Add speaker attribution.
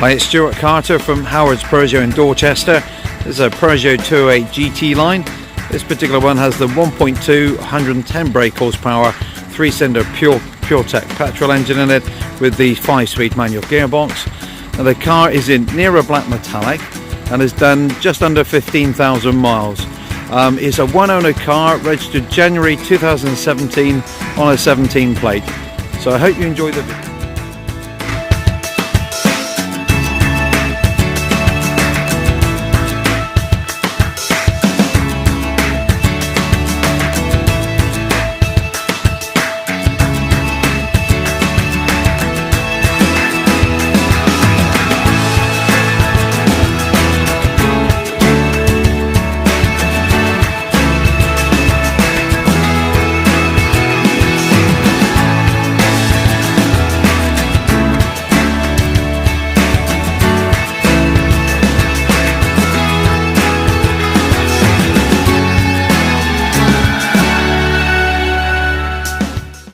Speaker 1: Hi, it's Stuart Carter from Howard's Peugeot in Dorchester. This is a Peugeot 208 GT line. This particular one has the 1.2 110 brake horsepower 3-cylinder PureTech petrol engine in it with the 5-speed manual gearbox. Now the car is in Nera Black Metallic and has done just under 15,000 miles. It's a one-owner car registered January 2017 on a 17 plate. So I hope you enjoy the video.